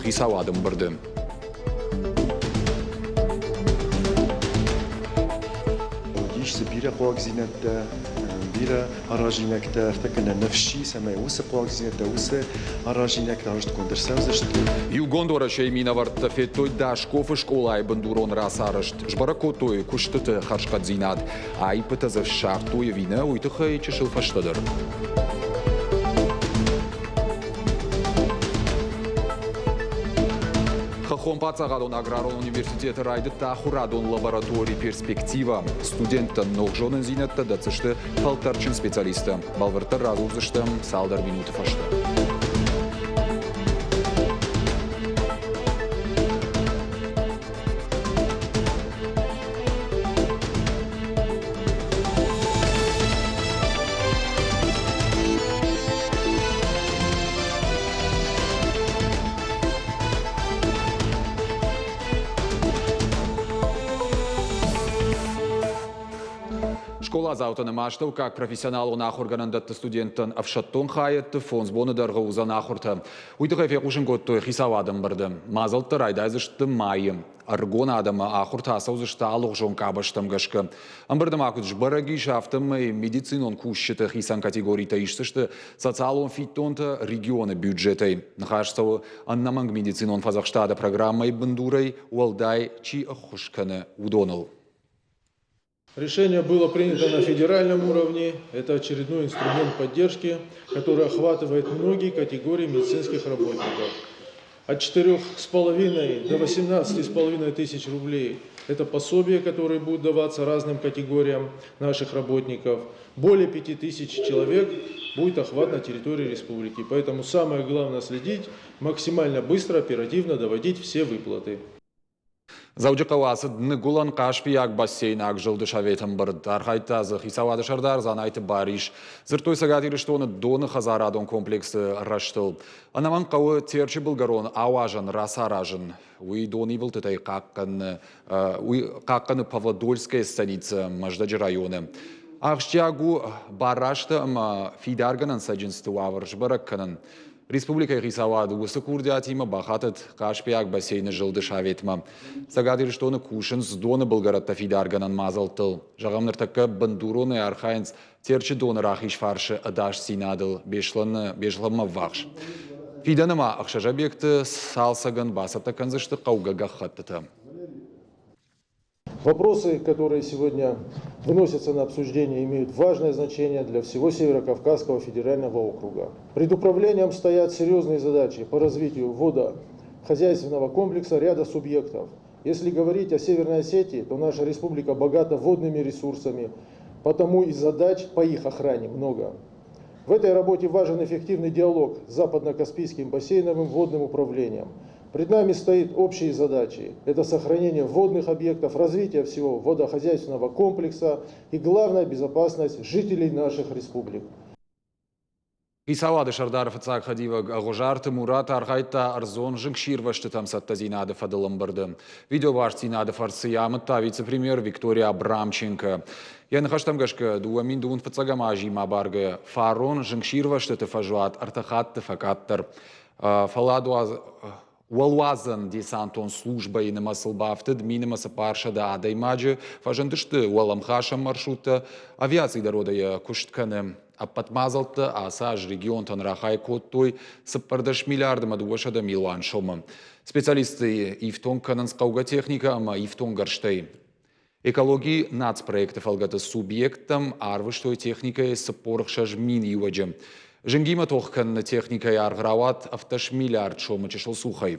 хисавадым барды. بيرا قواك زينة بيرا أراجينك ترتكنا نفسي سما وسا قواك زينة وسا أراجينك ترجت كون درساوزشت. Югондора шейминаварт феттой дашков и школай бандурон расарышт. Жбаракотой куштыты харшкат зинад. Ай пытаза шартуя вина уйтыха и чешил фаштадыр. Хомпацагадон аграрон университеті райды тахурадон лабораторий перспектива. Студенттан ноғжонын зинетті дацышты фалтарчын специалисты. Балвыртар разузышты салдар минуты фашты. Школа заутаны маштау, как профессионал он ахорганандатты студенттан авшаттон хайетты фонсбоны дарга узан ахорты. Уйдыға фекушын көтті хисавадым барды. Мазалты райдайзышты майым. Аргон адамы ахорты асаузышты алуқ жон кабаштым гашкы. Амбырдым акут жбараги шафтым медицинон кушшыты хисан категорийта ишсышты социалон фиттонты регионы бюджетой. Нахаштау аннаманг медицинон фазахштада программой бандурой уалдай чи ахушканы удоныл. Решение было принято на федеральном уровне. Это очередной инструмент поддержки, который охватывает многие категории медицинских работников. От 4,5 до 18,5 тысяч рублей. Это пособие, которое будет даваться разным категориям наших работников. Более 5 тысяч человек будет охват на территории республики. Поэтому самое главное следить, максимально быстро, оперативно доводить все выплаты. Зауджықауасы днігулан қашпияк бассейн ақ жылды шаветім бірд. Архайтазы хисавады шардар занайты бариш. Зіртой сағатиріштоны доны хазарадон комплексы раштыл. Анаман қауы терчі бұлгарон ауажын, расаражын. Уй доны вылтытай қаққаны Павлодольская станица Маждаджи районы. Ақштиагу барашты фидарганын саджинсты уавырш баракканын. Республика Хисавады усы курдиатима бахатыт қашпияк бассейны жылды шаветма. Сагадирштоны кушын доны бұлгаратта фидарганан мазалтыл. Жағамныртакка бандуроны архайнс терчі доны рахиш фаршы адаш синадыл бешлымма вақш. Фиданыма ақшажабекті салсаган басаптаканзышты қаугага хаттыты. Вопросы, которые сегодня выносятся на обсуждение, имеют важное значение для всего Северокавказского федерального округа. Пред управлением стоят серьезные задачи по развитию водохозяйственного комплекса ряда субъектов. Если говорить о Северной Осетии, то наша республика богата водными ресурсами, потому и задач по их охране много. В этой работе важен эффективный диалог с Западно-Каспийским бассейновым водным управлением. Пред нами стоит общие задачи. Это сохранение водных объектов, развитие всего водохозяйственного комплекса и, главное, безопасность жителей наших республик. Хисавады шардаров цак хадива агожарты Мурат архайта арзон жинкширвашты там саттазинады фадылым барды. Видео ваштинады фарсиямытта вице-премьер Виктория Абрамченко. Я нахаштам гашка дуамин дуун фацагамажи мабарга фарон жинкширвашты тефажуат артахат тефакаттар. Фаладу Уалуазан десантон служба и намасылбафтыд минимаса паршада адаймаджи фажандышты уаламхашам маршрута авиации дородая куштканы аппатмазалты асаж регионтан рахай коттой сыппардаш миллиардыма дуашада милуан шылмы. Специалисты ифтон канансқауга техника ама ифтон гарштей. Экологии нацпроекты фалгаты субъектам арвыштой техникой сыппорықшаж мин юаджи. Жингима тоққан техникай арғырауат авташ миллиард шомы чешыл сухай.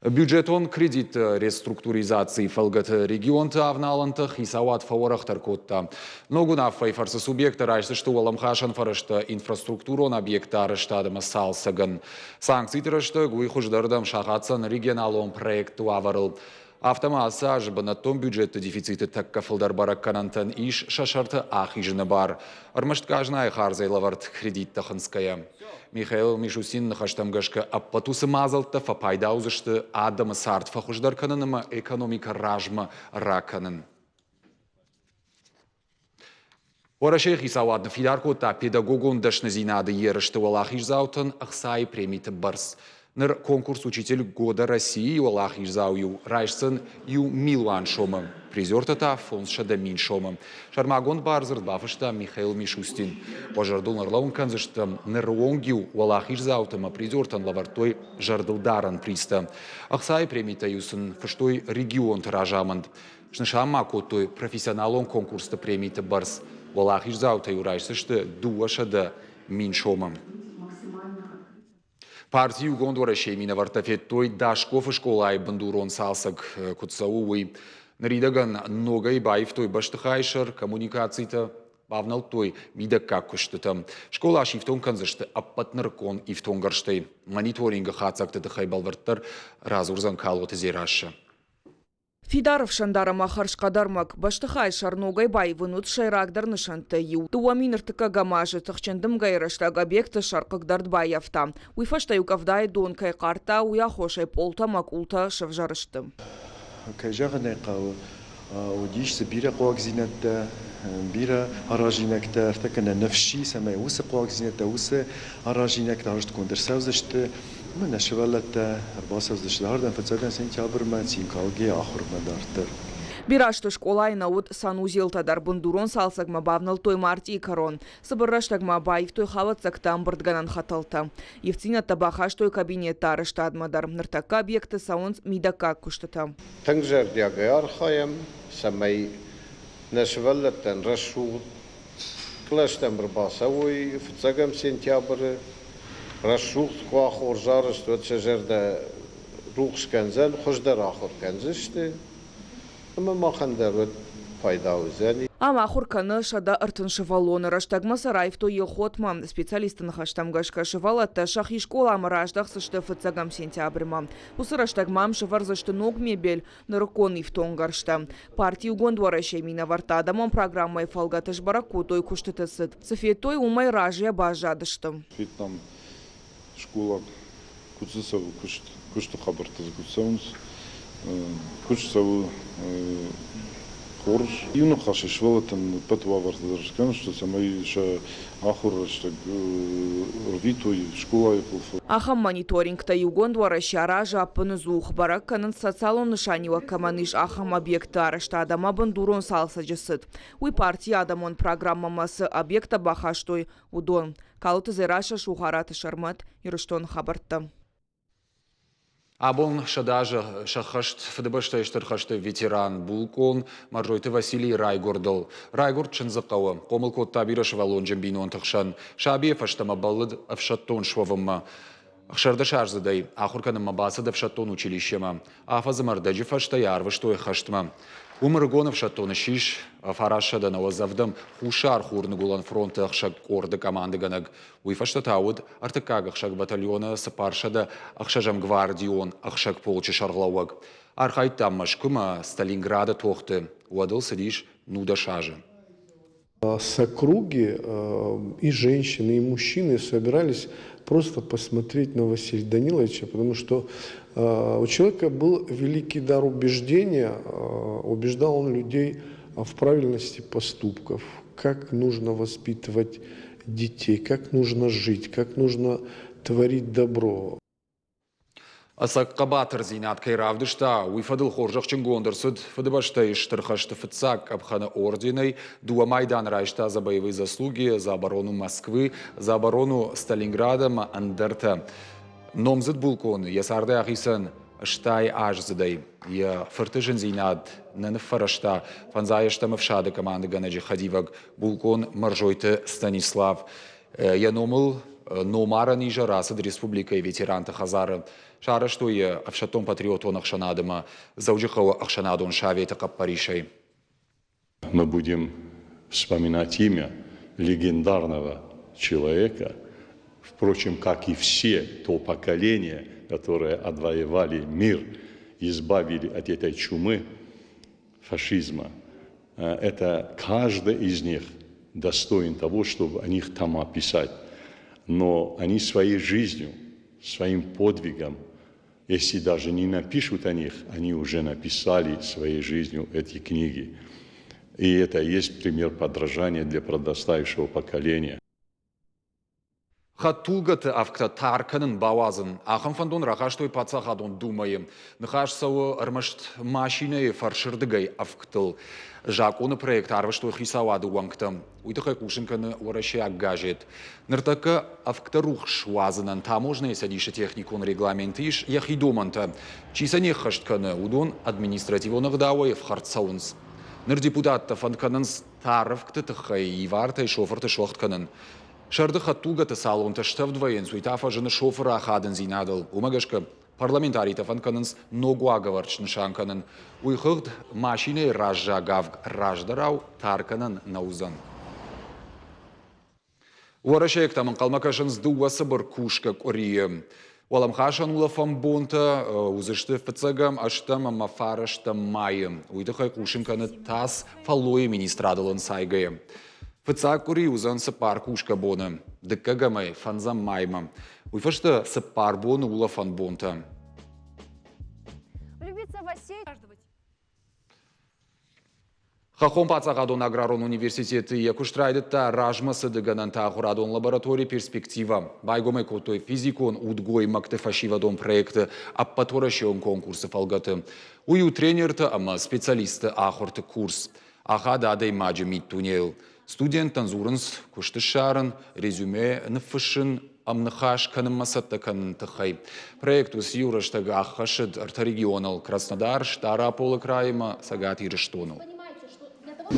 Бюджетон кредит реструктуризации фалгат регионта авналанты хисауат фаворахтар котта. Ногуна файфарсы субъекта райсы, что уаламхашан фарышта инфраструктурон объекта арыштадыма салсаган. Санкции тырышты гуйхуждардам шахатсан регионалон проекту аварыл. Автомассаж на том бюджетті дефициті такка фылдар баракканантан иш шашарты ахижыны бар. Армашткажнай харзайлавард кредит тахынская. Михаил Мишусин нахаштамгашка аппатусы мазалты фапайдаузышты адамы сарт фахуждар каныныма экономика ражма раканын. Порашейх Исауадны фидарку та педагогун дашны зинады ерышты Валах Ижзаутын Ахсай премиты барс. Ныр конкурс «Учитель года России» Валах Ижзау райшсын ю Милуан шомы. Призерта та фонша да мин шомы. Шармагон барзыр бафышта Михаил Мишустин. Пожардул нарлаун канзышта ныр онгю Валах Ижзаутыма призертан лавартой жардылдаран приста. Ахсай премита юсын фыштой регион тиражаманд. Шнышама котой профессионалон конкурста премиты барс. Валах Ижзаута юрайшсышты дуаша да мин шомы. Партию гондора шеймина вартафет той Дашков и школа и бандурон салсак кутсауй. Наридаган ногай байв той баштахайшер коммуникации-то бавнал той мида как куштатам. Школа шифтон канзашты аппатнаркон и втон гарштей. Мониторинга хацак тадахай балварттар разурзан калоты зираша. Фидаров шандарам ахаршкадармак баштахай шарногай бай вынут шайрагдар нышанты ю. Туаминыртыка гамажы тахчандым гайраштаг объекты шаркагдард баявта. Уйфашта юкавдай донкай карта уяхошай полта макулта шавжарышты. كجاغنا قاو وديش سبيرة قواك زينة بيرة أراجينا كتا ارتكنا نفسي سما وس قواك زينة وس أراجينا كتا هرشت كون درسوزشت من شوالت 4 هاردن فتسادن سنتيابر ما تين كالجي آخر مدارتر. Бирашты школа инауд санузелтадар бандурон салсагма бавнал той марти корон. Собораштагма байв той хаватсак там бардганан хаталта. Евцина табахаш той кабинетта арештадмадар. Ныртака объекты саунс мидака куштата. Тангжар диагаяр хаям самай нашваллаттан рашуд клаштам рбасавой фцагам сентябрь рашуд квахор жарыш тотчажерда рухсканзан хождар ахор канзышты. Ama maqandarud fayda uzani. Ама хурканы шада артын шывалоны раштагма сарайв то ехотма. Специалисты нахаштамгашка шывалатта шахи школа амараждах сышты фыцагам сентябрьма. Усы раштагмам шыварзышты ног мебель нарыкон и в тонгаршта. Партию гондвара шеймина вартадамон программой фалгатыш бараку той куштыты сыт. Софетой умай ражия бажадышты. Там школа куцысов кушты хабартыз куцсаунс. Кушсаву хорж. Юно хаши швалатан патвавар заршкан, что самой ша ахур что рвитой школа и полфо. Ахам мониторинг та югондвара шаража апынызух барак канын социалон нышанива каманыш ахам объекты арашта адама бандурон салса жесыт. Уй партия адамон программамасы объекта бахаштой удон. Калуты зераша шухараты шармат ирыштон хабарта. Абон шадажа шахашт фдбшта иштырхашты ветеран булкон маржойты Василий Райгордал. Райгорд чынзыкауы. Комылкот табира швалон джембинон тахшан. Шабиев аштама баллыд авшаттон швавымма. Ахшарда шарзыдай. Ахурканым мабасы давшаттон училищема. Афазымардаджи фашта ярвыштой хаштма. Умыргонов шаттоны шиш, фарашада на возавдам хушар хурны гулан фронта ахшак орды команды ганаг. Уйфашта тауд артыкаг ахшак батальона сапаршада ахшажам гвардион ахшак полчы шарлауаг. Архайт таммаш кума Сталинграда тохты. Уадыл сидиш нуда шажа. С округи и женщины, и мужчины собирались просто посмотреть на Василия Даниловича, потому что у человека был великий дар убеждения, убеждал он людей в правильности поступков, как нужно воспитывать детей, как нужно жить, как нужно творить добро. Асаккабатыр зинат кайравдышта, уйфадыл хоржақчын гондырсыд, фадыбашта иштырхашты фыцак абхана орденой, дуа Майдан райшта за боевые заслуги, за оборону Москвы, за оборону Сталинграда, Андерта. Номзыд булкон, ясарды ахисан, штай ажзыдай, я фыртыжын зинат, нанфарашта, фанзайшта мавшады команды ганаджи хадиваг, булкон маржойты Станислав. Я номыл номара ниже расад республика и ветеранта Хазара. Шара, что я авшатом патриотон Ахшанадама, зауджихова Ахшанадон шавета каппаришей. Мы будем вспоминать имя легендарного человека, впрочем, как и все то поколение, которое отвоевали мир, избавили от этой чумы фашизма. Это каждый из них достоин того, чтобы о них там описать. Но они своей жизнью, своим подвигом, если даже не напишут о них, они уже написали своей жизнью эти книги. И это и есть пример подражания для подрастающего поколения. Хаттулгаты авкта тарканын бауазын. Ахын фандон рахаштой пацахадон думайым. Нахаш сау армашт машиной фарширдыгай авктыл. Жаконы проект арваштой хисавады уангтам. Уйтахай кушинканы урашия гаджет. Ныртака авкта рух швазынан таможная садиша техникон регламентиш яхидоманта. Чисане хаштканы удон административонных давай в хартсаунс. Ныр депутатта фанканынс тарвкты тахай и варта и шоферты шохтканын. Шарды хаттулгаты салонта штавдвоен суйтафа жыны шофера ахадын зинадыл. Умагашка парламентарий фанканынс ногуаговарчны шанканын. Уйхыгд машиной ражжагав раждарау тарканын наузан. Уарашек тамын қалмакашынс дуасы бір кушка корие. Уаламхашан улафам бонта узышты фцагам аштам мафараштам майым. Уйдыхай кушинканы тас фалой министрадылын сайгая. Фцакури узан сапар кушка боны. Дыккагамай фанзам майма. Уйфашты сапар боны улафан бонта. Влюбиться в бассейн. Хахон пацагадон аграрон университеты якуштрайдытта ражмасы дыганан тағырадон лаборатория перспектива. Байгомай котой физикон удгой мактефашивадон проекты аппаторашион конкурсы фалгаты. Ую тренерты ама специалисты ахорты курс. Ахада адай маджи миттунел. Студент танзурынс кушты шарын, резюме нфышын амнахаш каным масатта канын тахай. Проектус юраштага ахашыд арта-регионал Краснодар, Штара Пола Крайма, Сагат и Рештонал.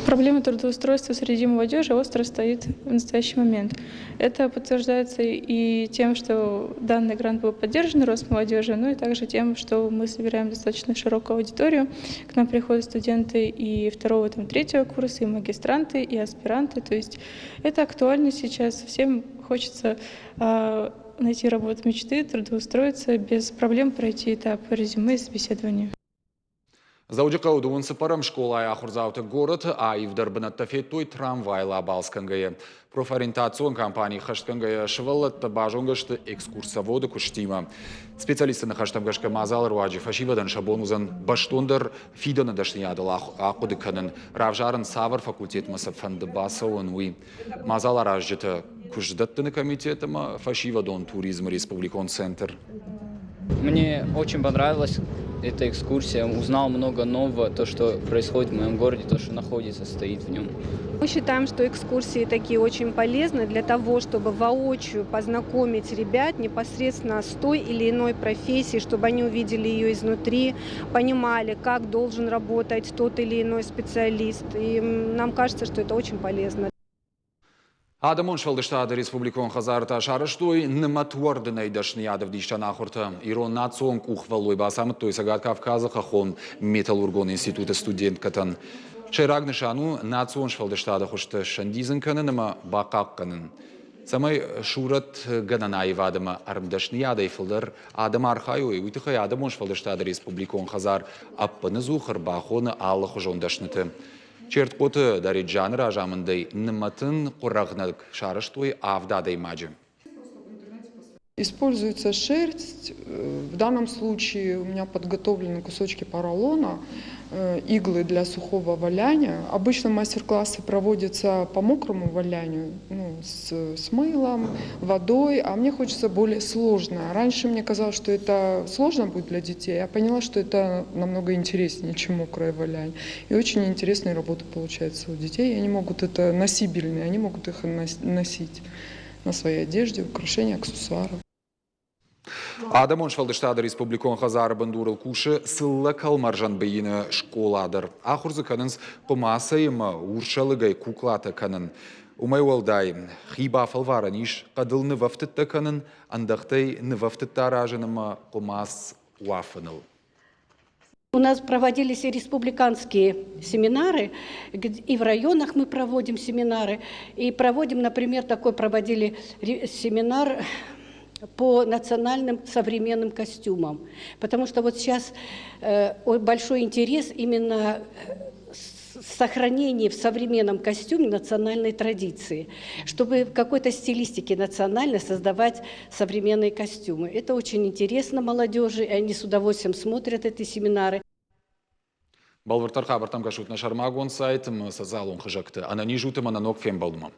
Проблема трудоустройства среди молодежи остро стоит в настоящий момент. Это подтверждается и тем, что данный грант был поддержан, рост молодежи, но и также тем, что мы собираем достаточно широкую аудиторию. К нам приходят студенты и второго, третьего курса, и магистранты, и аспиранты. То есть это актуально сейчас. Всем хочется найти работу мечты, трудоустроиться, без проблем пройти этап резюме и собеседования. Заудика удуын сыпарам школа ахурзауты город, а и в Дарбанаттафеттой трамвайла балскангая. Профориентацион компании хаштангая швалатта бажонгашты экскурсоводы куштима. Специалисты на хаштангашка мазал руаджи фашивадан шабонузан баштондар фидана дашниядал акудыканын. Равжарын савар факультет масафанды басауын уи. Мазал аражжыты куждаттыны комитетама фашивадон туризм республикон центр. Мне очень понравилась эта экскурсия, узнал много нового, то, что происходит в моем городе, то, что находится, стоит в нем. Мы считаем, что экскурсии такие очень полезны для того, чтобы воочию познакомить ребят непосредственно с той или иной профессией, чтобы они увидели ее изнутри, понимали, как должен работать тот или иной специалист. И нам кажется, что это очень полезно. Адамон швалдыштады республикон хазарта шарыштой ныматуардынай дашниядов дишчана ахурта. Ирон национ кухвалой басамыт той сагат Кавказа хахон металлургон института студент катан. Шайрагны шану национ швалдыштады хушты шандизын канын, ама бақақ канын. Самай шурат гананаевадыма армдашниядай фылдар адам архайой уйтыхай адамон швалдыштады республикон хазар аппыны зухар бахоны алы хужондашныты. Черт коты дариджаны ражамындай ныматын қурағнадық шарыштой авдадай маджи. Используется шерсть. В данном случае у меня подготовлены кусочки поролона, иглы для сухого валяния. Обычно мастер-классы проводятся по мокрому валянию, с мылом, водой, а мне хочется более сложное. Раньше мне казалось, что это сложно будет для детей, я поняла, что это намного интереснее, чем мокрое валяние. И очень интересные работы получаются у детей. Они могут это носибельные, они могут их носить на своей одежде, украшения, аксессуары. Адамон швалдыштады республикон хазары бандурыл куши сылла калмаржан бейіні школадыр. Ахурзы канынс қымасайымы уршалыгай куклата канын. Умай уалдай, хиба фалвара ниш қадыл нывафтытта канын, андақтай нывафтытта ражынымы қымас уафыныл. У нас проводились и республиканские семинары, и в районах мы проводим семинары. И проводим, например, проводили семинар по национальным современным костюмам. Потому что вот сейчас большой интерес именно сохранение в современном костюме национальной традиции, чтобы в какой-то стилистике национальной создавать современные костюмы. Это очень интересно молодежи, и они с удовольствием смотрят эти семинары. Балвыртар қабыртам қашутына шармағуын сайт, мұсы залуын қыжақты. Анани жуты мананок фем балдымам.